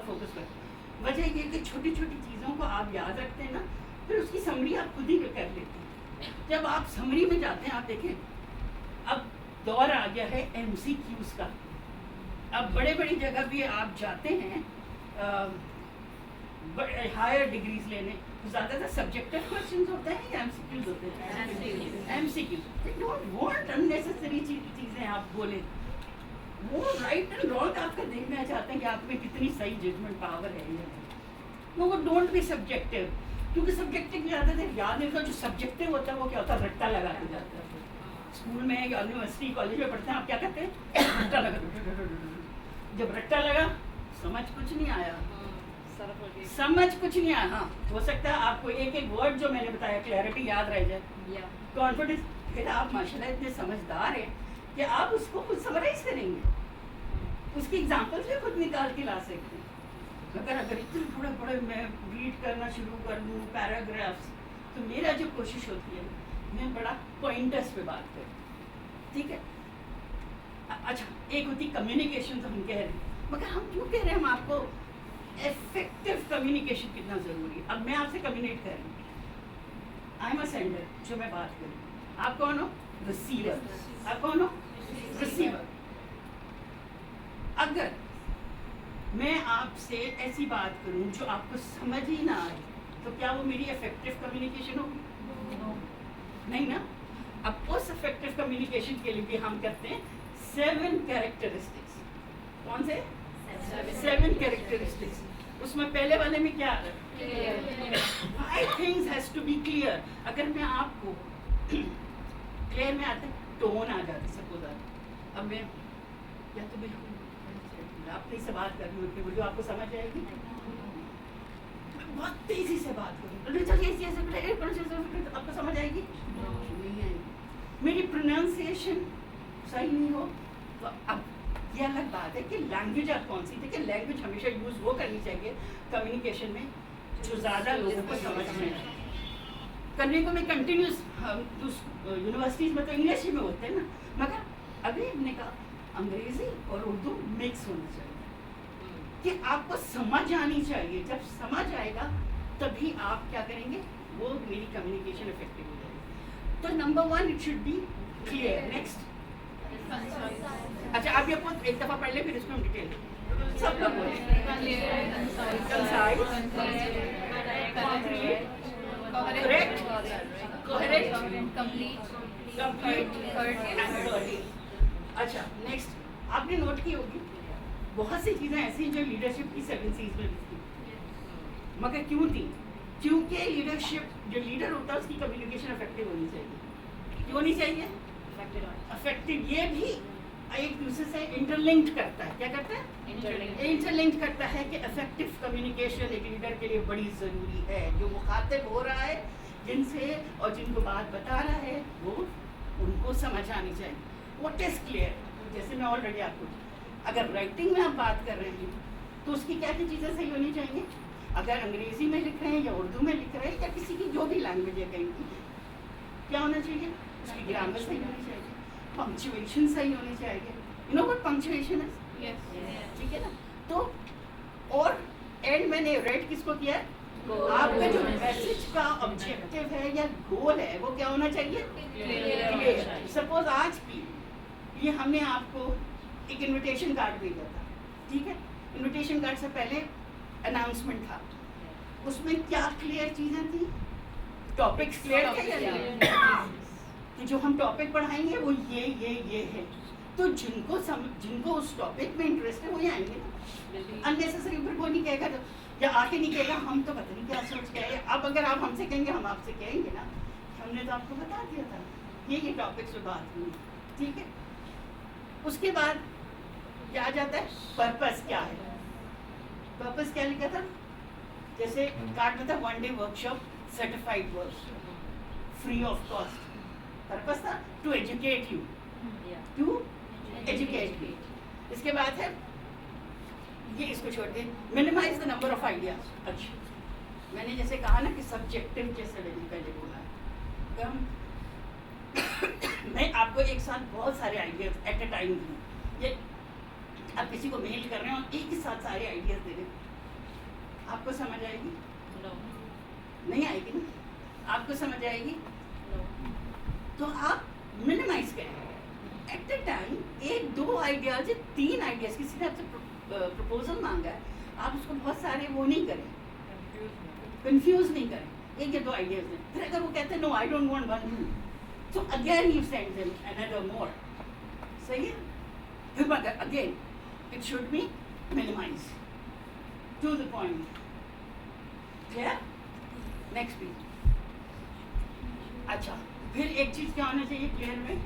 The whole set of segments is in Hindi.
फोकस करते। वजह ये कि छोटी छोटी चीज़ों को आप याद रखते हैं ना, फिर उसकी समरी आप खुद ही कर लेते हैं। जब आप समरी में जाते हैं, आप देखें अब दौर आ गया है MCQs का। अब बड़े बड़ी जगह भी आप जाते हैं हायर डिग्रीज लेने, तो ज़्यादातर सब्जेक्टिव क्वेश्चंस होते हैं या MCQs होते हैं? MCQs। They don't want unnecessary चीज़ें आप बोले। वो राइट एंड रॉन्ग आपका देखना चाहते हैं कि आप में कितनी सही जजमेंट पावर है या नहीं। वो डोंट बी सब्जेक्टिव, क्योंकि सब्जेक्टिव ज़्यादातर याद नहीं होता। जो सब्जेक्टिव होता है वो क्या होता है, रट्टा लगा के जाता है। स्कूल में या यूनिवर्सिटी कॉलेज में पढ़ते हैं, आप क्या कहते हैं, रट्टा लगा। जब रट्टा लगा समझ कुछ नहीं आया, समझ कुछ नहीं आया। हाँ, हो सकता है आपको एक एक वर्ड जो मैंने बताया क्लैरिटी याद रह जाए, कॉन्फिडेंस, फिर आप माशाल्लाह इतने समझदार हैं कि आप उसको खुद समराइज करेंगे, उसकी एग्जांपल्स भी खुद निकाल के ला सकते हैं। अगर इतने बड़े बड़े मैं रीड करना शुरू कर दूँ पैराग्राफ्स, तो मेरा जो कोशिश होती है मैं बड़ा पॉइंटर्स पे बात करूँ, ठीक है। अच्छा, एक होती कम्युनिकेशन, तो हम कह रहे हैं, मगर हम क्यों कह रहे हैं हम आपको इफेक्टिव कम्युनिकेशन कितना ज़रूरी है। अब मैं आपसे कम्युनिकेट कर रही हूँ, आई एम अ सेंडर, जो मैं बात करूँ, आप कौन हो, रिसीवर, आप कौन हो, रिसीवर। अगर मैं आपसे ऐसी बात करूं जो आपको समझ ही ना आए, तो क्या वो मेरी इफेक्टिव कम्युनिकेशन होगी? नहीं ना। अब उस इफेक्टिव कम्युनिकेशन के लिए भी हम करते हैं 7 कैरेक्टरिस्टिक्स। कौन से 7 कैरेक्टरिस्टिक्स? उसमें पहले वाले में क्या है, five things has to be clear. अगर मैं आपको क्लियर में आते टोन आ जाती, सपोज अब मैं या तो मैं अपनी से बात कर रही हूँ, वीडियो आपको समझ आएगी, बहुत तेजी से बात करूँ, आपको समझ आएगी? नहीं आएगी। मेरी प्रोनाउंसिएशन सही नहीं हो, तो अब ये अलग बात है कि लैंग्वेज आप कौन सी, देखिए लैंग्वेज हमेशा यूज़ वो करनी चाहिए कम्युनिकेशन में जो ज़्यादा लोगों को समझ में आए। करने को मैं कंटिन्यूस, यूनिवर्सिटीज़ में तो इंग्लिश ही में होते हैं ना, मगर अभी हमने कहा अंग्रेज़ी और उर्दू मिक्स होना चाहिए कि आपको समझ आनी चाहिए। जब समझ आएगा तभी आप क्या करेंगे, वो मेरी कम्युनिकेशन इफेक्टिव हो जाएगी। तो number 1 it should B clear. Next, अच्छा आप ये खुद एक दफ़ा पढ़ ले, फिर इसमें हम डिटेल सब लोग बोलें। Correct, coherent, complete and curly. अच्छा नेक्स्ट, आपने नोट की होगी बहुत सी चीज़ें ऐसी जो लीडरशिप की 7 C's में थी, मगर क्यों थी? क्योंकि लीडरशिप, जो लीडर होता है उसकी कम्युनिकेशन इफेक्टिव होनी चाहिए। क्यों होनी चाहिए? इफेक्टिव। ये भी एक दूसरे से इंटरलिंक्ड करता है। क्या करता है? इंटरलिंक्ड करता है कि इफेक्टिव कम्युनिकेशन एक लीडर के लिए बड़ी ज़रूरी है। जो मुखातिब हो रहा है जिनसे और जिनको बात बता रहा है, वो उनको समझ आनी चाहिए। What is clear? जैसे मैं ऑलरेडी आपको, अगर राइटिंग में आप बात कर रहे हैं तो उसकी क्या क्या चीज़ें सही होनी चाहिए? अगर अंग्रेज़ी में लिख रहे हैं या उर्दू में लिख रहे हैं या किसी की जो भी लैंग्वेज है कहीं की, क्या होना चाहिए? उसकी ग्रामर सही होनी चाहिए, पंक्चुएशन सही होनी चाहिए। यू नो व्हाट पंक्चुएशन है? ठीक है ना। तो और एंड मैंने रेड किसको किया है? आपका जो मैसेज का ऑब्जेक्टिव है या गोल है वो क्या होना चाहिए? क्लियर। सपोज आज की ये हमने आपको एक इनविटेशन कार्ड भेजा था, ठीक है। इनविटेशन कार्ड से पहले अनाउंसमेंट था, उसमें क्या क्लियर चीज़ें थी? टॉपिक्स क्लियर थे या नहीं? कि जो हम टॉपिक पढ़ाएंगे वो ये है, तो जिनको उस टॉपिक में इंटरेस्ट है वो ही आएंगे ना। अननेसेसरी ऊपर कोई नहीं कहेगा तो, या आके नहीं कहेगा हम तो पता नहीं क्या सोच के आए। अब अगर आप हमसे कहेंगे, हम आपसे कहेंगे ना, हमने तो आपको बता दिया था ये टॉपिक्स पे बात हुई, ठीक है। उसके बाद क्या आ जाता है? पर्पस क्या है? पर्पस क्या लिखा था? जैसे कार्ड में था 1 day workshop, certified workshop, free of cost. Purpose था to educate you, to educate you. इसके बाद है ये, इसको छोड़ दें, minimize the number of ideas. अच्छा मैंने जैसे कहा ना कि सब्जेक्टिव जैसे मैंने पहले बोला है, तो हम मैं आपको एक साथ बहुत सारे आइडियाज एट ए टाइम दूँ। ये आप किसी को मेल कर रहे हो, एक ही साथ सारे आइडियाज दे दें, आपको समझ आएगी? नहीं आएगी ना? आपको समझ आएगी? तो आप मिनिमाइज करें एट द टाइम। एक दो आइडियाज, 3 आइडियाज, किसी ने आपसे प्रपोजल मांगा है, आप उसको बहुत सारे वो नहीं करें, कंफ्यूज नहीं करें, एक या दो आइडियाज दें। फिर अगर वो कहते हैं no I don't want one, so again you send them another more. सही है? फिर again it should be minimize to the point. Clear? Next please. अच्छा, फिर एक चीज क्या होना चाहिए क्लियर में,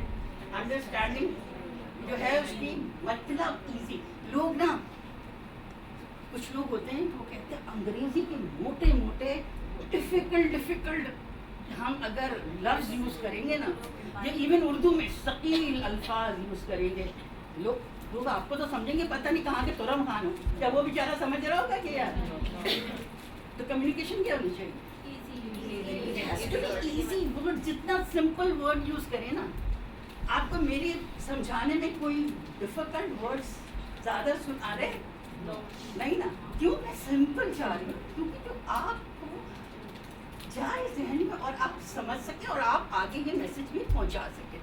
अंडरस्टैंडिंग जो है उसकी मतलब इजी। लोग ना, कुछ लोग होते हैं वो कहते हैं अंग्रेजी के मोटे मोटे डिफिकल्ट हम अगर लफ्ज यूज करेंगे ना, या इवन उर्दू में सकील अल्फाज यूज करेंगे, लोग आपको तो समझेंगे पता नहीं कहाँ के तुरम खान हो, क्या वो बेचारा समझ रहा होगा कि यार? तो कम्युनिकेशन क्या होनी चाहिए? इजी वर्ड, जितना सिंपल वर्ड यूज करें ना। आपको मेरे समझाने में कोई डिफिकल्ट वर्ड्स ज्यादा सुन आ रहे? नहीं ना? क्यों? मैं सिंपल चाह रही हूँ, क्योंकि जो आपको जाए जहन में और आप समझ सकें और आप आगे ये मैसेज भी पहुंचा सकें।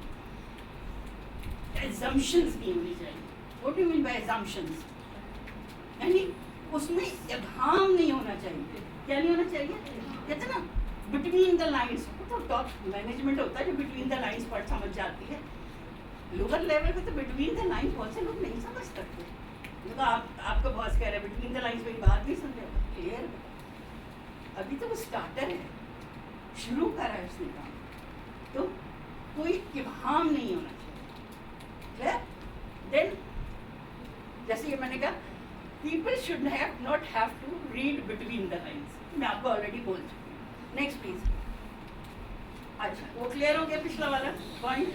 assumptions नहीं होनी चाहिए। What do you mean by assumptions? यानी उसमें इबहाम नहीं होना चाहिए। क्या नहीं होना चाहिए? कहते ना बिटवीन द लाइन्स, तो टॉप मैनेजमेंट होता है जो बिटवीन द लाइन्स पढ़ समझ जाती है। लोअर लेवल पे तो बिटवीन द लाइन्स बहुत से लोग नहीं समझ सकते। तो आपका बॉस कह रहा है बिटवीन द लाइन्स, मेरी बात नहीं समझ रहा, क्लियर? अभी तो वो स्टार्टर है, शुरू करा है उसने काम, तो कोई इबहाम नहीं होना चाहिए। देन जैसे ये मैंने कहा, people should not have to read between the lines, मैं आपको ऑलरेडी बोल चुकी हूँ। Next please. अच्छा, वो क्लियर हो गया पिछला वाला पॉइंट?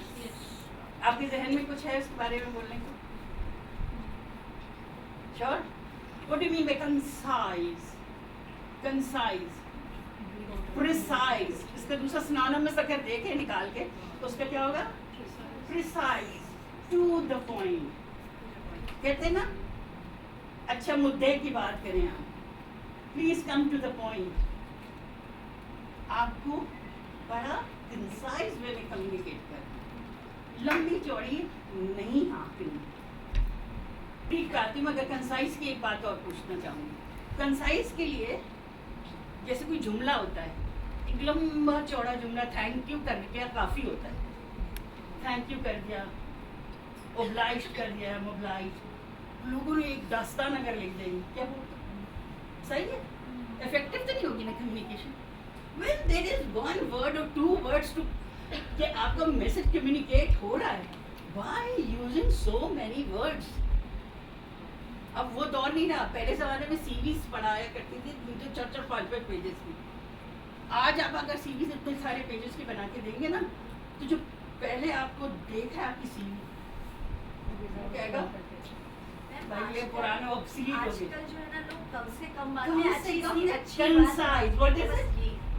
आपके जहन में कुछ है इसके बारे में बोलने को? Sure? What do you mean by concise? Concise, precise, इसका दूसरा सिनोनिम में अगर देखें निकाल के तो उसका क्या होगा? Precise, to the point. कहते हैं ना, अच्छा मुद्दे की बात करें आप, please come to the point. आपको बड़ा कंसाइज वे में कम्युनिकेट करना, लंबी चौड़ी नहीं हाँकनी। ठीक करती हूँ, मगर कंसाइज की एक बात और पूछना चाहूँगी। कंसाइज के लिए जैसे कोई जुमला होता है, एक लंबा चौड़ा जुमला थैंक यू कर दिया काफ़ी होता है, थैंक यू कर दिया, ओब्लाइज कर दिया, मोब्लाइज। लोगों ने एक दास्तान अगर लिख देंगे, क्या वो सही है? इफेक्टिव तो नहीं होगी ना communication. When there is one word और टू वर्ड्स टू कि आपका मैसेज कम्युनिकेट हो रहा है, why using so many words? अब वो दौर नहीं रहा। पहले ज़माने में सीवीज पढ़ाया करती थी, 4-4, 5-5 पेजेस की। आज आप अगर सीवीज इतने सारे पेजेस की बना के देंगे ना, तो जो पहले आपको देखा है आपकी सीवी कहेगा भाई ये पुराना ऑब्सोलीट हो गया। आजकल जो है ना, लोग कम से कम बात में अच्छी concise, what is it?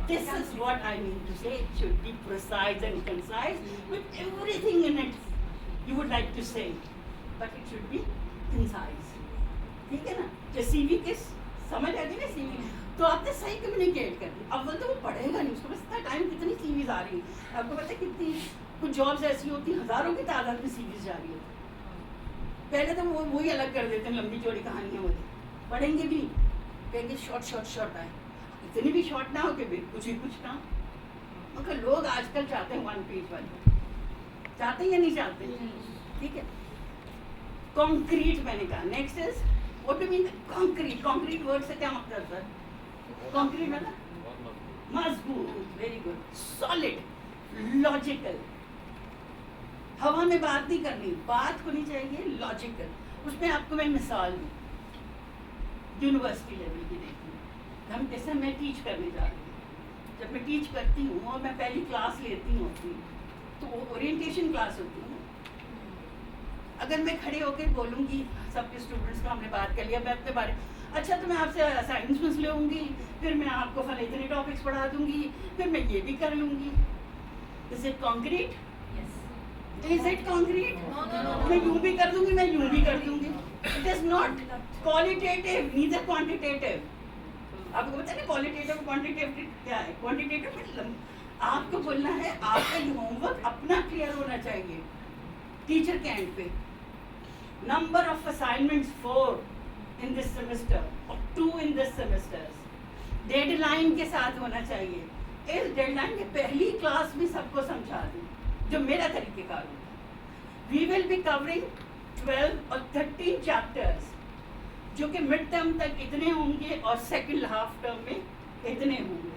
This is what I mean to say. It should be precise and concise with everything in it you would like to say, but it should be concise. ठीक है ना? जो सीवी के समझ आ गई ना सीवी, तो आपने सही कम्युनिकेट कर दी। अव्वल तो वो पढ़ेगा नहीं, उसको बस इतना टाइम, कितनी सीवीज आ रही है आपको पता है? कितनी कुछ जॉब्स ऐसी होती हैं हज़ारों की तादाद में सीवीज जा रही है। पहले तो वो वही अलग कर देते हैं, लंबी चौड़ी कहानियाँ होती, पढ़ेंगे भी कहेंगे शॉर्ट आए, इतनी भी शॉर्ट ना हो कि कुछ ही कुछ ना। मगर लोग आजकल चाहते हैं 1 पेज वाली, चाहते हैं या नहीं चाहते? ठीक है। कॉन्क्रीट मैंने कहा। Next is what do mean concrete? Concrete word से क्या मतलब है? कॉन्क्रीट मतलब मजबूत, वेरी गुड, सॉलिड, लॉजिकल। हवा में बात नहीं करनी, बात होनी चाहिए लॉजिकल। उसमें आपको मैं मिसाल दूँ, यूनिवर्सिटी लेवल की देखिए। हम जैसे मैं टीच करने जा रही हूँ, जब मैं टीच करती हूँ और मैं पहली क्लास लेती हूँ अपनी, तो ओरिएंटेशन क्लास होती है। अगर मैं खड़े होकर बोलूँगी सबके स्टूडेंट्स का हमने बात कर लिया, मैं अपने बारे, अच्छा तो मैं आपसे असाइनमेंट्स लूँगी, फिर मैं आपको फल इतने टॉपिक्स पढ़ा दूँगी, फिर मैं ये भी कर लूँगी। Is it concrete? Is it concrete? मैं यूँ भी कर दूँगी, मैं यूँ भी कर दूँगी। It is not qualitative neither quantitative. आपको पता है ना क्वालिटेटिव क्वांटिटेटिव क्या है? क्वांटिटेटिव मतलब आपको बोलना है आपका ये होमवर्क अपना क्लियर होना चाहिए टीचर के एंड पे। Number of assignments 4 in this semester और 2 इन दिस सेमेस्टर। डेडलाइन के साथ होना चाहिए। इस डेडलाइन के पहली क्लास में सबको समझा दें जो मेरा तरीक़ेकार होगा। वी विल बी कवरिंग 12 और 13 चैप्टर्स जो कि मिड टर्म तक इतने होंगे और सेकंड हाफ टर्म में इतने होंगे।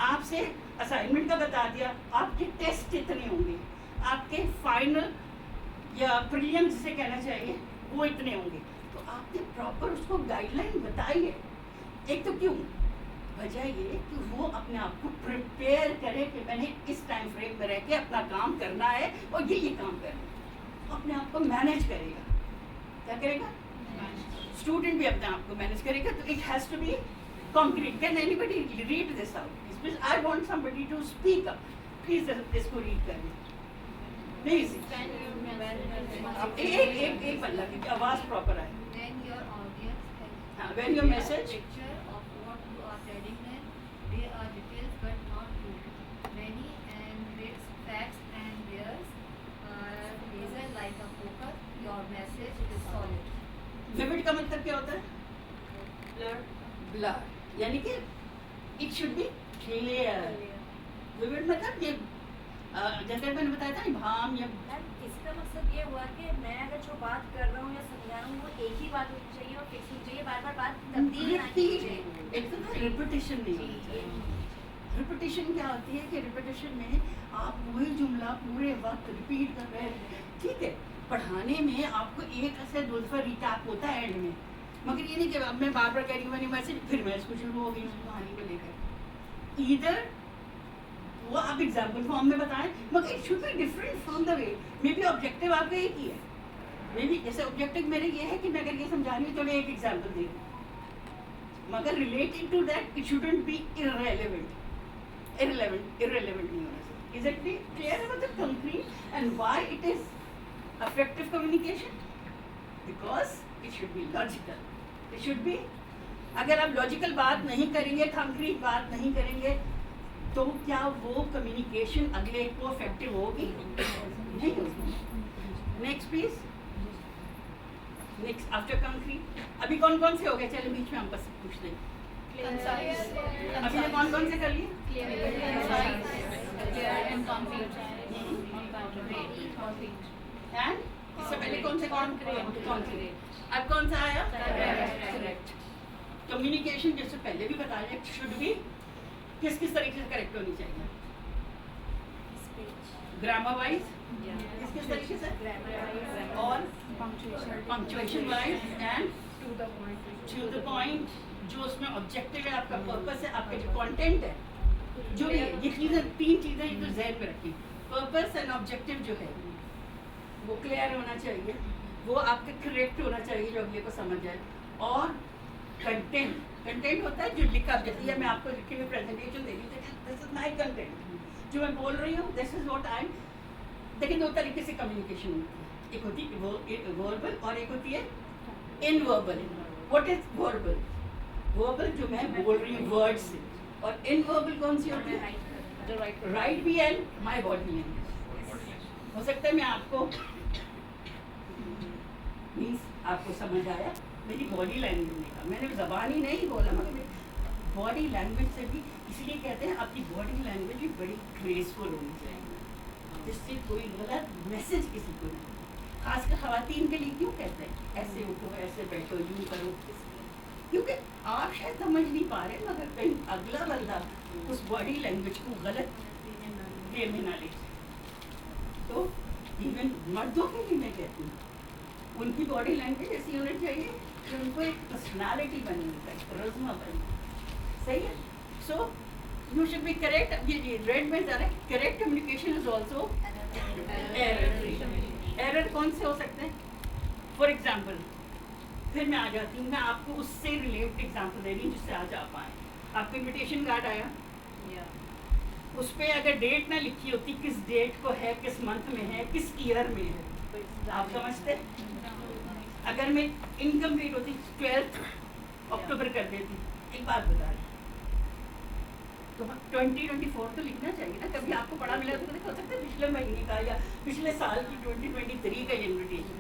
आपसे असाइनमेंट का बता दिया, आपके टेस्ट इतने होंगे, आपके फाइनल या प्रीलिम्स जिसे कहना चाहिए वो इतने होंगे। तो आपने प्रॉपर उसको गाइडलाइन बताई है। एक तो क्यों वजह ये कि वो अपने आप को प्रिपेयर करे कि मैंने इस टाइम फ्रेम में रह के अपना काम करना है और ये काम करना है। अपने आप को मैनेज करेगा। क्या करेगा? स्टूडेंट भी अपने आप को मैनेज करेगा। तो it has to be concrete. Can anybody read this out? I want somebody to speak up. Please इसको रीड करें प्लीज। एक पल्ला की आवाज प्रॉपर आए। When your message picture of what you are telling them, they are details but not true. Many and its facts and theirs are laser like a poker. Your message is solid. Vivid का मतलब क्या होता है? ब्लर। यानी कि it should B clear. Vivid मतलब ये जैसे मैंने बताया था ना भाम या इसका मतलब ये हुआ कि मैं अगर जो बात कर रहा हूँ या समझा रहा हूँ वो एक ही बात होनी चाहिए और फिक्स होनी चाहिए। बार बार बात तब्दील ना की चाहिए। एक तो रिपीटिशन नहीं होनी चाहिए। रिपीटिशन क्या होती है कि रिपीटिशन में आप वही जुमला पूरे वक्त रिपीट कर रहे हैं। ठीक है, पढ़ाने में आपको एक ऐसे दो दफ़ा रिकैप होता है एंड में, मगर ये नहीं कि अब मैं बार बार कह रही हूँ मैंने मैसेज फिर मैं इसको शुरू हो गई उस कहानी को लेकर। इधर वो आप एग्जाम्पल फॉर्म में बताएं, मगर it should be different from the way. May be objective आपका एक ही है। मे बी जैसे ऑब्जेक्टिव मेरे ये है कि मैं अगर ये समझा रही हूँ तो मैं एक एग्जाम्पल दे दूँ, मगर related to that it shouldn't be irrelevant. Irrelevant नहीं होना चाहिए। Is it be clear about the concrete and why it is effective communication? Because it should be logical. It should be, अगर आप लॉजिकल बात नहीं करेंगे, कंक्रीट बात नहीं करेंगे, तो क्या वो कम्युनिकेशन अगले को इफेक्टिव होगी? नहीं होगी। Next please. Next after concrete अभी कौन कौन से हो गए? चलो बीच में हम बस पूछ लें। अभी ये कौन कौन से कर लिए? एंड इससे पहले कौन से कॉन्क्रीट? अब कौन सा आया? करेक्ट। कम्युनिकेशन जैसे पहले भी बताया शुड भी किस किस तरीके से करेक्ट होनी चाहिए? ग्रामर वाइज किस किस तरीके से और punctuation wise and to the point. जो उसमें ऑब्जेक्टिव है, आपका पर्पस है, आपके जो कंटेंट है, जो भी है, ये चीज़ें तीन चीज़ें एक तो ज़हन में रखी। पर्पस एंड ऑब्जेक्टिव जो है वो क्लियर होना चाहिए, वो आपके करेक्ट होना चाहिए जो अगले को समझ जाए। और कंटेंट होता है जो लिखा, जैसे मैं आपको लिखे हुए प्रेजेंटेशन दे रही हूँ, दिस इज माय कंटेंट जो मैं बोल रही हूँ, दिस इज व्हाट आई। देखिए दो तरीके से कम्युनिकेशन होती है, एक होती है वर्बल और एक होती है nonverbal. What is verbal? Verbal जो मैं बोल रही हूँ वर्ड्स से, और इनवर्बल कौन सी होती है? राइट भी एंड माय बॉडी लैंग्वेज। हो सकता है मैं आपको मीन्स आपको समझ आया मेरी बॉडी लैंग्वेज ने कहा, मैंने ज़बान ही नहीं बोला, मगर बॉडी लैंग्वेज से भी, इसलिए कहते हैं आपकी बॉडी लैंग्वेज भी बड़ी ग्रेसफुल होनी चाहिए, जिससे कोई गलत मैसेज किसी को नहीं। खासकर ख़वातीन के लिए क्यों कहते हैं ऐसे उठो, ऐसे बैठो, यूँ करो, क्योंकि आप शायद समझ नहीं पा रहे, मगर कहीं अगला बंदा उस बॉडी लैंग्वेज को गलत वे में ना ले। तो इवन मर्दों के लिए मैं कहती हूँ उनकी बॉडी लैंग्वेज ऐसी होनी चाहिए कि उनको एक पर्सनालिटी बनी है, करिश्मा बनी। सही है? So you should be correct. अब ये रेड में जा रहा है, correct communication is also error. Error कौन से हो सकते हैं? फॉर एग्जाम्पल, फिर मैं आ जाती हूँ, मैं आपको उससे रिलेटेड एग्जाम्पल दे रही हूँ जिससे आज आप आए। आपको इन्विटेशन कार्ड आया, उस पर अगर डेट ना लिखी होती, किस डेट को है, किस मंथ में है, किस ईयर में है, आप समझते? अगर मैं इनकम्प्लीट होती 12 अक्टूबर कर देती, एक बात बता रही, तो 2024 तो लिखना चाहिए ना, कभी आपको पढ़ा मिला तो हो सकता है पिछले महीने का या पिछले साल की 2023 का इन्विटेशन।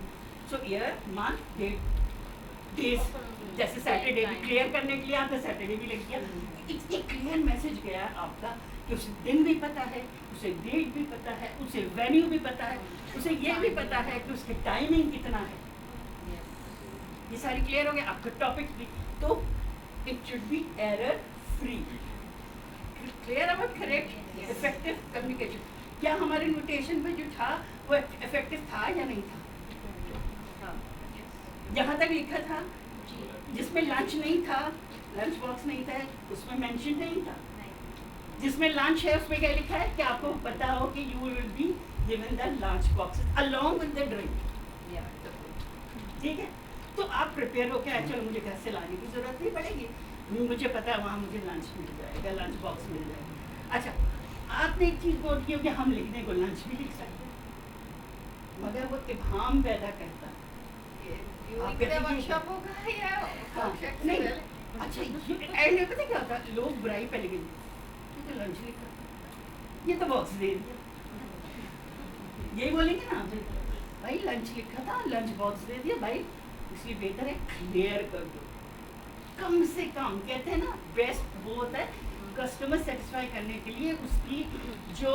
सो ईयर मंथ डेट डेज, जैसे सैटरडे भी क्लियर करने के लिए आपने सैटरडे भी लिख दिया, इतनी क्लियर मैसेज गया आपका कि उसे दिन भी पता है, उसे डेट भी पता है, उसे वेन्यू भी पता है, उसे ये भी पता है कि उसके टाइमिंग कितना है, ये सारी क्लियर हो गया, आपका टॉपिक भी, तो it should B error free, clear about correct effective communication. क्या हमारे नोटेशन में जो था वो इफेक्टिव था या नहीं था? जहाँ तक लिखा था, जिसमें लंच नहीं था, लंच बॉक्स नहीं था, उसमें मेंशन नहीं था। जिसमें लंच है उसमें क्या लिखा है कि आपको पता हो कि you will be given the lunch boxes along with the drink, ठीक है? तो आप प्रिपेयर हो क्या, चलो मुझे घर से लाने की जरूरत नहीं पड़ेगी, मुझे पता है वहाँ मुझे लंच मिल जाएगा, लंच बॉक्स मिल जाएगा। अच्छा, आपने एक चीज़ नोट की कि हम लिखने को लंच भी लिख सकते हैं, मगर वो इब्हाम पैदा करता वर्कशॉप होगा या हाँ, नहीं। अच्छा, एंड पता क्या होता है, लोग बुराई पहले गए, तो लंच लिखा, ये तो बॉक्स दे दिया, यही बोलेंगे ना भाई लंच लिखा था, लंच बॉक्स दे दिया भाई, इसलिए बेहतर है क्लियर कर दो, कम से कम। कहते हैं ना बेस्ट वो होता है कस्टमर सेटिस्फाई करने के लिए उसकी जो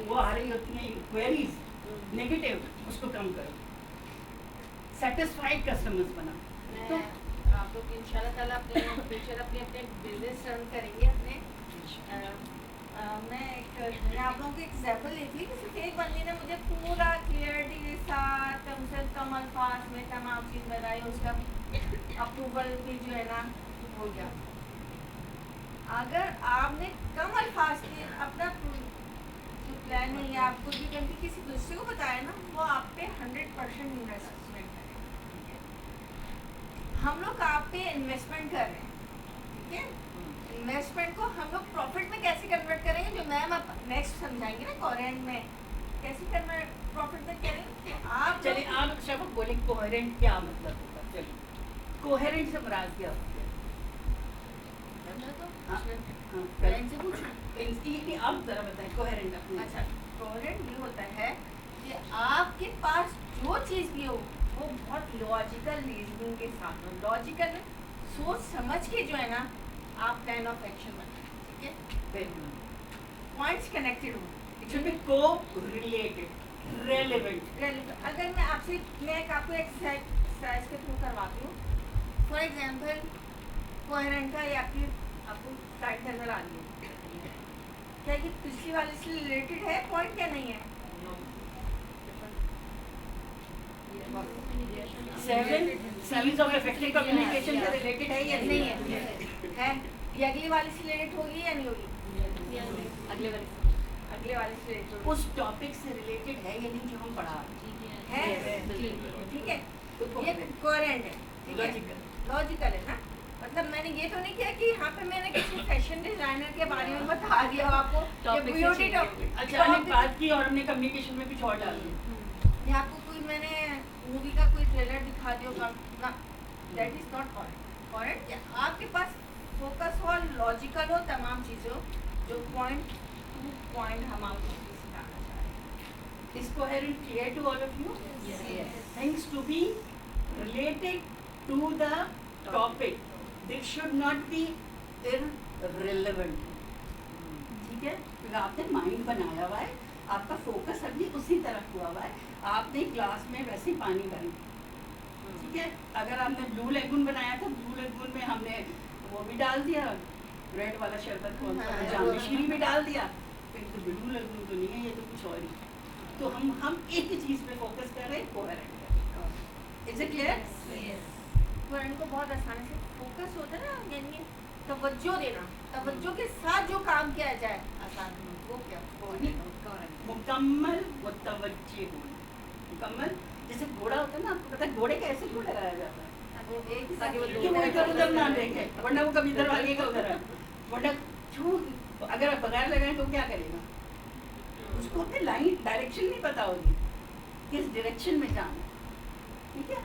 वो आ रही होती है क्वेरीज नेगेटिव, उसको कम करो, सेटिस्फाइड कस्टमर्स बनाओ। तो आप लोग इंशाल्लाह ताला अपने फ्यूचर अपने बिजनेस रन करेंगे अपने। मैंने आप लोगों को एग्जाम्पल ली थी कि सिर्फ एक बंदी ने मुझे पूरा क्लियरिटी के साथ कम से कम अल्फाज में तमाम चीज़ बताई, उसका अप्रूवल भी जो है ना हो गया। अगर आपने कम अल्फाज के अपना जो प्लान है या आपको भी कभी किसी दूसरे को बताया ना, वो आप पे 100% इन्वेस्टमेंट करें। हम लोग आप पे इन्वेस्टमेंट कर रहे हैं, ठीक है? इन्वेस्टमेंट को हम लोग प्रॉफिट में कैसे कन्वर्ट करेंगे, जो मैम आप नेक्स्ट समझाएंगे ना कोहेरेंट में कैसे कन्वर्ट प्रॉफिट में करेंगे। आप चलिए आप शबक बोले कोहेरेंट क्या मतलब होगा, चलिए कोहेरेंट से मुराद क्या होती है? फ्रेंड से पूछो। आप जरा बताएं कोहेरेंट अपने। अच्छा, कोहेरेंट ये होता है कि आपके पास जो चीज़ भी हो वो बहुत लॉजिकल रीजनिंग के साथ हो, लॉजिकल सोच समझ के जो है ना आप प्लान ऑफ एक्शन बनाएं, ठीक है? पॉइंट्स कनेक्टेड हो, इट शुड बी को-रिलेटेड, रेलेवेंट। अगर मैं आपको एक्सरसाइज के थ्रू करवाती हूँ, फॉर एग्जांपल कोहेरेंट का ये आपको स्लाइड नजर आ रही है, क्या ये पिछली वाले से रिलेटेड है पॉइंट क्या नहीं है? Seven series of effective communication से रिलेटेड है या नहीं है? है ये अगली वाली से रिलेटेड होगी या नहीं होगी? अगले वाले अगले वाले से रिलेटेड होगी। उस टॉपिक से रिलेटेड है या नहीं जो हम पढ़ा है, ठीक है? ये कोहेरेंट है, ठीक है? लॉजिकल है ना, मतलब मैंने ये तो नहीं किया कि यहाँ पे मैंने किसी फैशन डिजाइनर के बारे में बता दिया आपको, Topic से ब्यूटी related। अचानक बात की और हमने कम्युनिकेशन में कुछ और डाल दिया। या आपको कोई मैंने मूवी का कोई ट्रेलर दिखा दिया ना, दैट इज नॉट कोहेरेंट। आपके पास फोकस हो, लॉजिकल हो, तमाम चीज़ें हो, जो पॉइंट टू पॉइंट हम आपको सिखाना चाह रहे हैं। Is coherent clear to all of you? Yes. Things to be related to the topic. They should not be irrelevant. ठीक है? क्योंकि आपने माइंड बनाया हुआ है, आपका फोकस अभी उसी तरफ हुआ हुआ है, आपने क्लास में वैसे ही पानी भरी, ठीक है? अगर आपने ब्लू लेगून बनाया था, ब्लू लेगून में हमने वो भी डाल दिया, रेड वाला शरबत कौन सा, जाम मिश्री भी डाल दिया, फिर तो ब्लू लेगून तो नहीं है, ये तो कुछ और ही। तो हम एक ही चीज़ पे फोकस कर रहे हैं, coherent. Is it clear? Coherent को बहुत आसानी से फोकस होता है ना, यानी तवज्जो देना, तवज्जो के साथ जो काम किया जाए आसान हो, वो क्या कोहेरेंट। मुकम्मल मुतवज्जे होना, मुकम्मल। जैसे घोड़ा होता है ना, आपको पता है घोड़े का ऐसे क्यों लगाया जाता है एक ताकि वो कि वो इधर उधर ना देखे, वरना वो कभी इधर भागेगा उधर, वरना अगर आप बगैर लगाए तो क्या करेगा, उसको अपनी लाइन डायरेक्शन नहीं पता होगी, किस डायरेक्शन में जाना, ठीक है?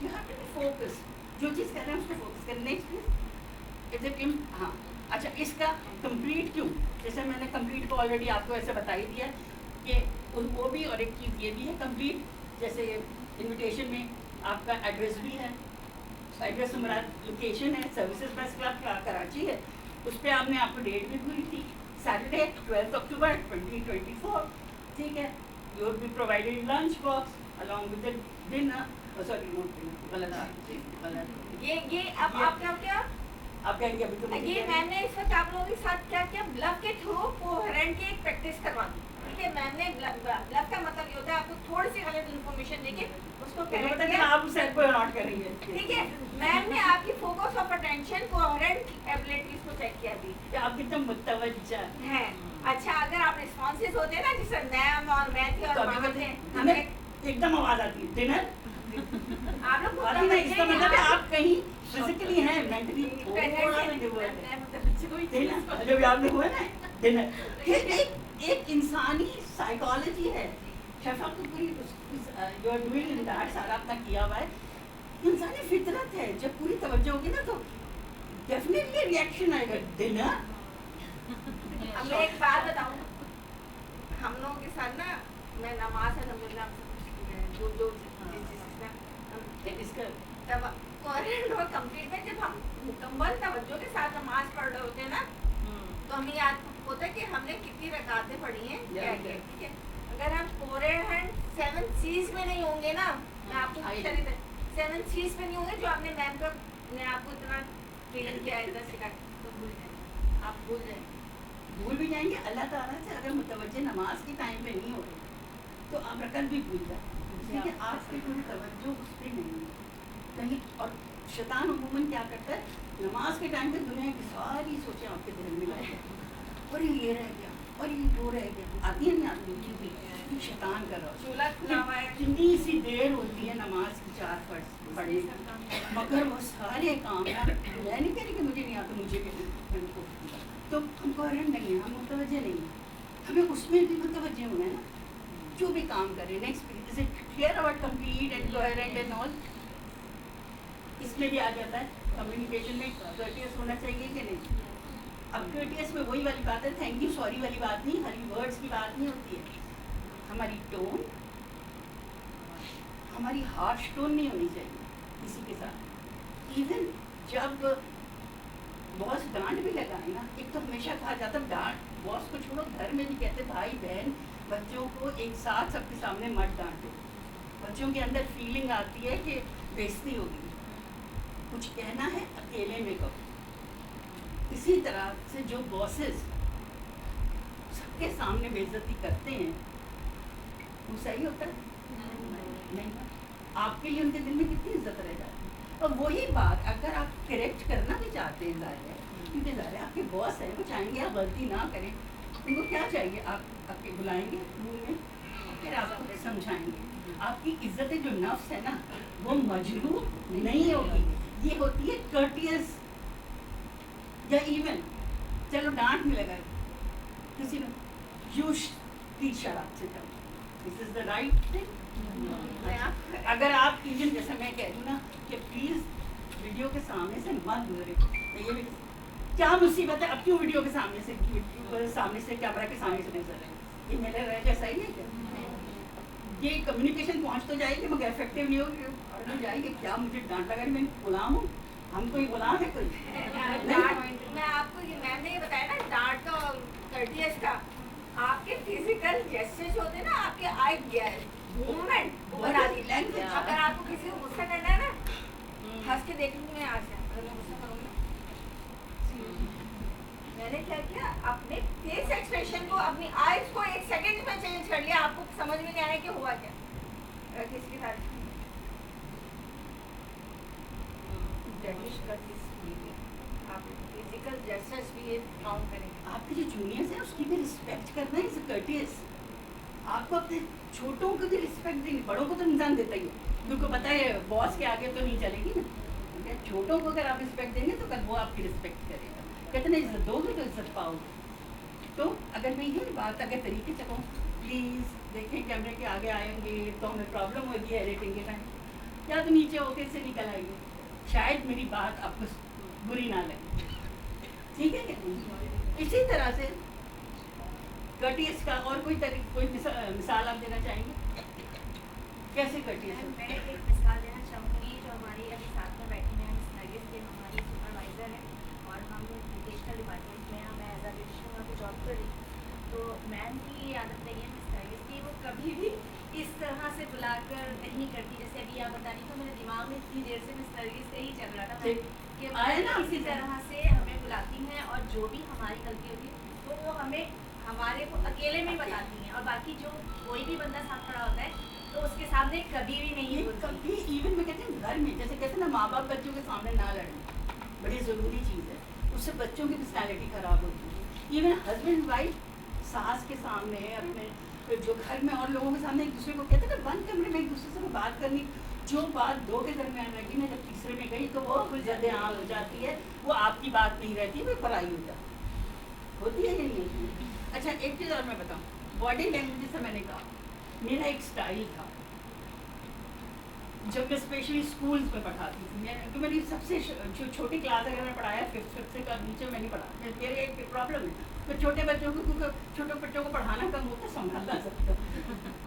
You have to be focused. जो चीज़ कर रहे हैं उसको फोकस करें। Next please. इज हाँ अच्छा, इसका कंप्लीट क्यों, जैसे मैंने कंप्लीट को ऑलरेडी आपको ऐसे बता ही दिया कि वो भी, और एक चीज़ ये भी है कंप्लीट, जैसे इनविटेशन में आपका एड्रेस भी है, एड्रेस हमारा लोकेशन है, सर्विसेज प्रेस क्लब कराची है, उस पर आपने आपको डेट भी पूरी थी, सैटरडे 12 अक्टूबर 2024, ठीक है। You will be provided lunch box along with dinner, sorry note गलत ये अब आप क्या आप कहेंगे अभी तो ये मैंने इस वक्त आप लोगों के साथ क्या किया, ब्लफ के थ्रू कोहेरेंट की एक प्रैक्टिस करवा दी, ठीक है। मैंने ब्लफ का मतलब ये होता है आपको थोड़ी सी गलत इन्फॉर्मेशन देके उसको करेक्ट किया, आप उस को नोट करेंगे, ठीक है। मैम ने आपकी focus of attention coherent abilities को चेक किया थी कि आप कितना मुतवज्जा है। अच्छा, अगर आप रिस्पॉन्सेज होते ना, जैसे मैम और मैं थी और मामा थे, हमें एकदम आवाज आती है डिनर, आप लोग आती नहीं, इसका मतलब है आप कहीं फिजिकली हैं, मेंटली जब आपने हुआ ना डिनर, एक इंसानी साइकोलॉजी है, शफा को पूरी you are doing in that सारा अपना किया हुआ है, इंसानी फितरत है, जब पूरी तवज्जो होगी ना तो डेफिनेटली रिएक्शन आएगा। डिनर अब मैं एक बात बताऊं, हम लोगों के साथ ना, मैं नमाज अल्हम्दुलिल्लाह जो इसका तब कोहेरेंट और कंप्लीट में जब हम मुकम्मल तवज्जो के साथ नमाज पढ़ रहे होते हैं ना, तो हमें याद होता है कि हमने कितनी रकातें पढ़ी हैं, क्या क्या, ठीक है। अगर हम कोहेरेंट 7 C's में नहीं होंगे ना, मैं आपको 7 C's में नहीं होंगे जो आपने मैम का ने आपको इतना ट्रेन किया है, इतना सिखाया, तो भूल जाएंगे, आप भूल भी जाएंगे। अल्लाह ताला से अगर मुतवज्जे नमाज के टाइम पे नहीं हो रहे तो आप रकत भी भूल जाए, ठीक है। आपकी पूरी तवज्जो उस पर नहीं है कहीं, और शैतान अमूमन क्या करता है, नमाज के टाइम पे दुनिया की सारी सोचें आपके दिल में लाता है, और ये रह गया और ये वो रह गया, आती है नहीं आती, ये शैतान कर रहा है। चूल्हा खुला हुआ है, कितनी सी देर होती है नमाज की 4 फर्ज पढ़ने की, मगर वो सारे काम यार, मैं नहीं कह रही कि मुझे नहीं आता, मुझे भी तो हम कोहेरेंट नहीं है, हम मुतवज्जे नहीं है, हमें उसमें भी मुतवज्जे होना है ना, जो भी काम करें। Next is it clear about complete and coherent and all, इसमें भी आ जाता है कम्युनिकेशन में कर्टियस होना चाहिए कि नहीं। अब कर्टियस में वही वाली बात है, थैंक यू सॉरी वाली बात नहीं, हरी वर्ड्स की बात नहीं होती है, हमारी टोन, हमारी हार्श टोन नहीं होनी चाहिए किसी के साथ। इवन जब बॉस डांट भी लगाए ना, एक तो हमेशा कहा जाता है डांट, बॉस को छोड़ो, घर में भी कहते भाई बहन बच्चों को एक साथ सबके सामने मत डांटो, बच्चों के अंदर फीलिंग आती है कि बेइज्जती होगी, कुछ कहना है अकेले में कहो। इसी तरह से जो बॉसेस सबके सामने बेइज्जती करते हैं वो सही होता है नहीं, आपके लिए उनके दिल में कितनी इज्जत रह जाती है। और वही बात अगर आप करेक्ट करना भी चाहते हैं, ज़ाहिर है, क्योंकि ज़ाहिर है आपके बॉस हैं, वो चाहेंगे आप गलती ना करें, उनको क्या चाहिए, आप आपके बुलाएंगे रूम में, फिर आपको समझाएंगे। आपकी इज्जत जो नफ्स है ना, वो मजरूह नहीं होगी, ये होती है कर्टियस, या इवन चलो डांट में लगा किसी ने, you please shut up, sit down, this is the right thing. अगर आप इवन जैसे मैं कह रही हूँ ना कि प्लीज वीडियो के सामने से मत गुजरे, ये भी क्या मुसीबत है, अब क्यों वीडियो के सामने से कैमरा के सामने से गुजर रहे हैं, ये मेरे रह जैसा ही है क्या? ये कम्युनिकेशन पहुँच तो जाएगी मगर इफेक्टिव नहीं होगी, और जाएगी क्या मुझे डांट लगा रही, मैं गुलाम हूँ, हम कोई गुलाम है कोई? मैं आपको ये मैम ने ये बताया ना डांट का और कर्टियस का, आपके फिजिकल जेस्चर्स होते हैं ना, आपके आई मूवमेंट बना दी लैंग्वेज। अगर आपको किसी को गुस्सा करना है ना, हंस के देख लूँगी मैं आज से, अगर मैं गुस्सा करूँगी, मैंने क्या किया, अपने फेस एक्सप्रेशन को, अपनी आईज को 1 सेकंड में चेंज कर लिया, आपको समझ में नहीं आया कि हुआ क्या। अगर किसी के साथ आप फिजिकल जेस्चर्स भी ये काउंट करेंगे। आपके जो जूनियर्स हैं उसकी भी रिस्पेक्ट करना इज कर्टियस, आपको अपने छोटों को भी रिस्पेक्ट देनी, बड़ों को तो इंसान देता ही है, क्योंकि पता है बॉस के आगे तो नहीं चलेगी ना, छोटों को अगर आप रिस्पेक्ट देंगे तो कल वो आपकी रिस्पेक्ट करेगा, कहते ना इज्जत दोगे तो इज्जत पाओगे। तो अगर मैं ये बात अगर तरीके से कहूँ, प्लीज़ देखें कैमरे के आगे आएंगे तो हमें प्रॉब्लम होगी एडिटिंग के टाइम, या तो नीचे ऑफिस से निकल आएंगे, शायद मेरी बात आपको बुरी ना लगे, ठीक है क्या नहीं? इसी तरह से कर्टियस का और कोई मिसाल आप देना चाहेंगे? कैसे कर्टियस? मैं एक मिसाल देना चाहूँगी जो हमारी अभी साथ में बैठी हैं मिस नरगिस के, हमारी सुपरवाइज़र हैं और हम वोकेशनल डिपार्टमेंट में मैं एज अ ब्यूटिशियन वहाँ पे जॉब कर रही हूँ। तो मैम की ये आदत नहीं है मिस नरगिस की, वो कभी भी इस तरह से बुलाकर नहीं करती। जैसे अभी आप बता रही तो मेरे दिमाग में इतनी देर से मिस नरगिस का ही चल रहा था कि मैम इसी तरह से हमें बुलाती हैं और जो भी हमारी गलती होती है तो वो हमें हमारे को अकेले में ही बताती हैं, और बाकी जो कोई भी बंदा साथ खड़ा होता है तो उसके सामने कभी भी नहीं बोलती। कभी इवन मैं कहती हूँ घर में जैसे कहते हैं ना, माँ बाप बच्चों के सामने ना लड़ें, बड़ी ज़रूरी चीज़ है, उससे बच्चों की पर्सनैलिटी खराब होती है। इवन हस्बैंड वाइफ सास के सामने, अपने जो घर में और लोगों के सामने एक दूसरे को कहते हैं ना, बंद कमरे में एक दूसरे से बात करनी, जो बात दो के दरमियान रहेगी ना, जब तीसरे में गई तो वो कुछ ज़्यादा आम हो जाती है, वो आपकी बात नहीं रहती, वो पराई हो जाती होती है या नहीं होती? अच्छा, एक चीज़ और मैं बताऊँ, बॉडी लैंग्वेज से मैंने कहा मेरा एक स्टाइल था जब मैं स्पेशली स्कूल्स में पढ़ाती थी। मैं तो मेरी सबसे जो छोटी क्लास अगर मैं पढ़ाया फिफ्थ से का नीचे मैं नहीं पढ़ा, मेरे एक प्रॉब्लम है, तो छोटे बच्चों को पढ़ाना कम होता, संभालना सकता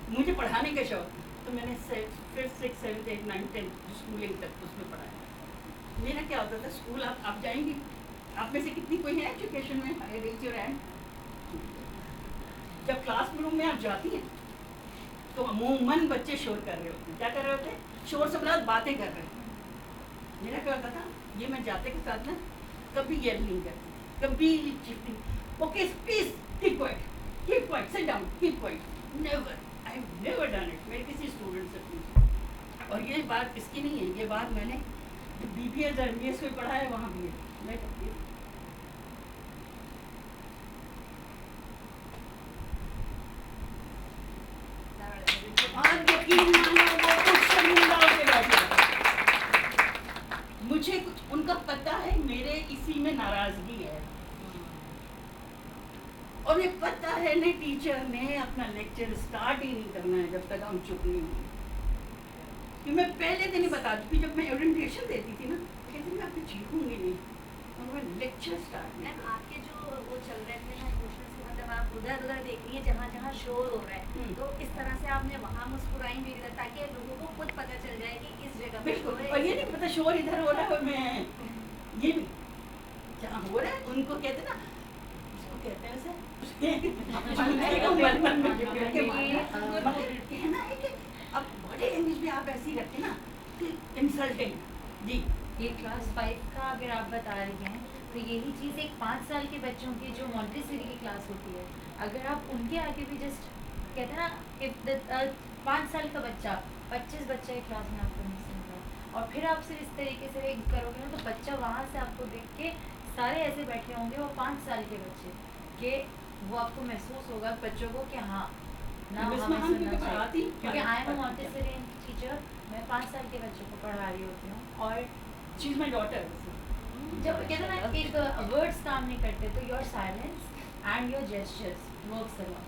मुझे पढ़ाने का शौक, तो मैंने 5th 6th 7th 8th 9th 10th schooling तक उसमें पढ़ाया। मेरा क्या होता था, स्कूल आप जाएंगी, आप में से कितनी कोई है एजुकेशन में? Raise your hand. जब क्लासरूम में आप जाती हैं तो अमूमन बच्चे शोर कर रहे होते हैं। क्या कर रहे होते हैं? शोर से बड़ा बातें कर रहे हैं। मेरा क्या होता था, ये मैं जाते के साथ ना कभी येल नहीं करती, कभी चिपटी, okay please keep quiet, sit down, keep quiet, never, I have never done it. मेरे किसी स्टूडेंट से पूछा, और ये बात इसकी नहीं है, ये बात मैंने BBS और MBS में पढ़ा है, वहाँ भी है, मैं करती हूँ। मुझे कुछ उनका पता है, मेरे इसी में नाराजगी है, और मुझे पता है ने टीचर ने अपना लेक्चर स्टार्ट ही नहीं करना है जब तक हम चुप नहीं होंगे। कि मैं पहले दिन ही बता दूँ, जब मैं ओरिएंटेशन देती थी ना, कहती मैं आपको चीखूंगी नहीं, और मैं लेक्चर स्टार्ट मैम आपके जो वो चल रहे थे ना इमोशंस के, मतलब आप उधर देख रही है जहाँ जहाँ शोर हो रहा है, तो इस तरह से आपने वहाँ मुस्कुराई भी इधर, ताकि लोगों को खुद पता चल जाए कि इस जगह पे शोर है। और ये नहीं पता शोर इधर हो रहा है, मैं ये भी जहाँ हो रहा है उनको कहते ना, उसको कहते हैं ऐसे कहना है कि अब बॉडी लैंग्वेज में आप ऐसी रखें ना कि इंसल्टिंग। जी, ये क्लास 5 का अगर आप बता रही हैं तो यही चीज़ एक 5 साल के बच्चों की जो मॉन्टेसरी की क्लास होती है, अगर आप उनके आगे भी जस्ट कहते हैं ना, इफ द 5 साल का बच्चा 25 बच्चा एक क्लास में आपको नहीं सुन रहा, और फिर आप सिर्फ इस तरीके से करोगे ना, तो बच्चा वहाँ से आपको देख के सारे ऐसे बैठे होंगे, वो 5 साल के बच्चे के, वो आपको महसूस होगा बच्चों को कि हाँ ना हमें सुनना चाहिए, क्योंकि आई एम मॉन्टेसरी टीचर, मैं 5 साल के बच्चों को पढ़ा रही होती हूँ, और शी इज माय डॉटर। जब कहते हैं ना एक वर्ड्स काम नहीं करते, तो your silence and your gestures works a lot.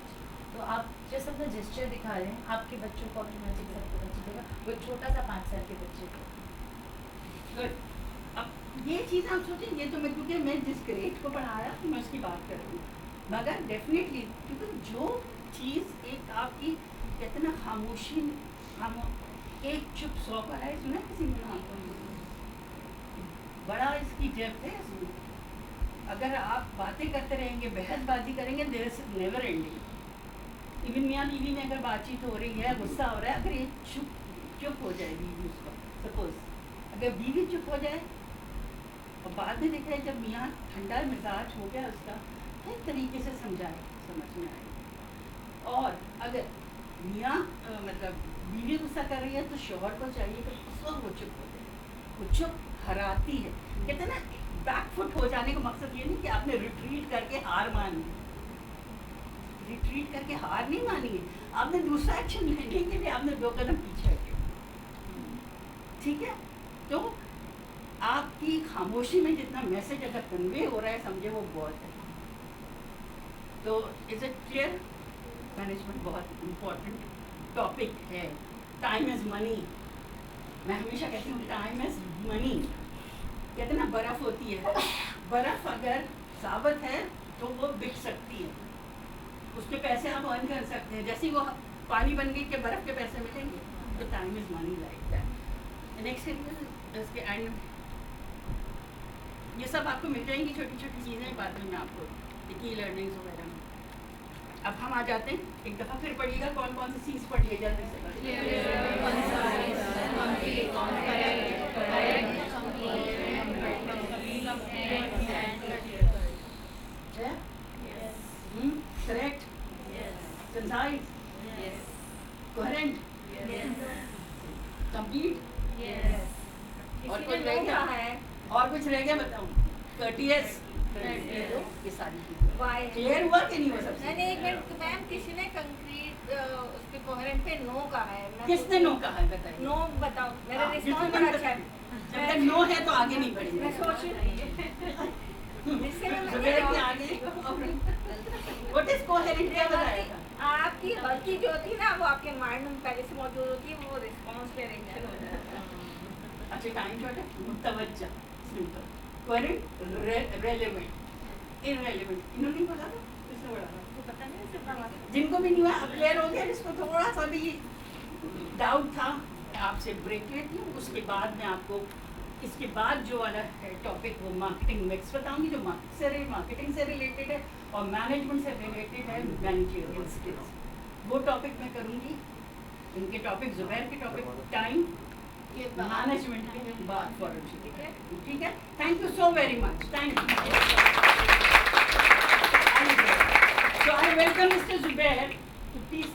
तो आप जैसे अपना जेस्चर दिखा रहे हैं, आपके बच्चों को ऑटोमेटिक सबको बच्चे देगा, वो छोटा सा 5 साल के बच्चे को। गुड। अब ये चीज़ आप सोचें, ये तो मैं क्योंकि मैं जिस ग्रेड को पढ़ाया तो मैं उसकी बात कर रही हूँ, मगर डेफिनेटली क्योंकि जो चीज़ एक आपकी कहते ना खामोशी, एक चुप 100 पर है, सुना किसी ने नाम को, बड़ा इसकी डेप्थ है इसमें। अगर आप बातें करते रहेंगे, बहसबाजी करेंगे, there is never ending. Even मियाँ बीवी में अगर बातचीत हो रही है, गुस्सा हो रहा है, अगर ये चुप हो जाए बीवी, उसका सपोज अगर बीवी चुप हो जाए, और बाद में देखा है जब मियाँ ठंडा मिजाज हो गया उसका, किस तरीके से समझाए समझ में आए। और अगर मियाँ मतलब बीवी गुस्सा कर रही है तो शौहर को चाहिए कि उस वक्त वो चुप हो जाए, वो चुप हराती है। कहते हैं ना, बैकफुट हो जाने का मकसद ये नहीं कि आपने रिट्रीट करके हार मानी, रिट्रीट करके हार नहीं मानी है, आपने दूसरा एक्शन लेने के लिए आपने 2 कदम पीछे हटे, ठीक है। तो आपकी खामोशी में जितना मैसेज अगर कन्वे हो रहा है, समझे वो बहुत है। तो इज इट क्लियर? मैनेजमेंट बहुत इम्पोर्टेंट टॉपिक है। टाइम इज़ मनी, मैं हमेशा कहती हूँ टाइम इज़ मनी। कहते हैं ना बर्फ होती है, बर्फ अगर साबित है तो वो बिक सकती है, उसके पैसे आप अर्न कर सकते हैं। जैसे ही वो पानी बन गई के बर्फ के पैसे मिलेंगे, तो time is money like that. Next इसके एंड ये सब आपको मिल जाएंगी, छोटी छोटी चीज़ें बाद में मैं आपको की लर्निंग्स वगैरह में। अब हम आ जाते हैं, एक दफ़ा फिर पढ़िएगा कौन कौन सी चीज़ पढ़िए जल्दी से। करेक्ट, कंसाइज, कोहेरेंट, कंप्लीट, और कुछ रह गया है और कुछ रह गया बताऊं? कर्टियस, ये सारी चीजें वाई क्लियर हुआ कि नहीं हुआ सबसे? नहीं एक मिनट मैम, किसी ने कंक्रीट उसके कोहेरेंट पे नो कहा है। मैं किसने नो कहा है बताइए? नो बताओ, मेरा हाँ, रिस्पॉन्स जिसने बड़ा नो अच्छा है। जब तक नो है तो आगे नहीं मैं बढ़ेंगे। सोच रही जिससे मैं जुबैर के आगे व्हाट इज कोहेरेंट क्या बताएगा? आपकी गलती जो थी ना वो आपके माइंड में पहले से मौजूद होती है, वो रिस्पॉन्स पे रिएक्शन हो जाता है। अच्छा टाइम छोटा, मुतवज्जा, सिंपल, कोहेरेंट, रेलेवेंट, इररेलेवेंट। इन्होंने नहीं बोला था, किसने बोला था? तो पता नहीं सिर्फ हमारा जिनको भी नहीं हुआ अब क्लियर हो गया, जिसको थोड़ा सा भी डाउट था आपसे ब्रेक लेती हूँ, उसके बाद मैं आपको इसके बाद जो वाला है टॉपिक वो मार्केटिंग मिक्स बताऊंगी, जो मार्केटिंग से रिलेटेड है और मैनेजमेंट से रिलेटेड है, मैनेजरियल स्किल्स। वो टॉपिक मैं करूंगी। इनके टॉपिक, जुबैर के टॉपिक टाइम मैनेजमेंट के बाद फॉरन, ठीक है? Thank you so very much, thank you. So I welcome Mr. Zubair to please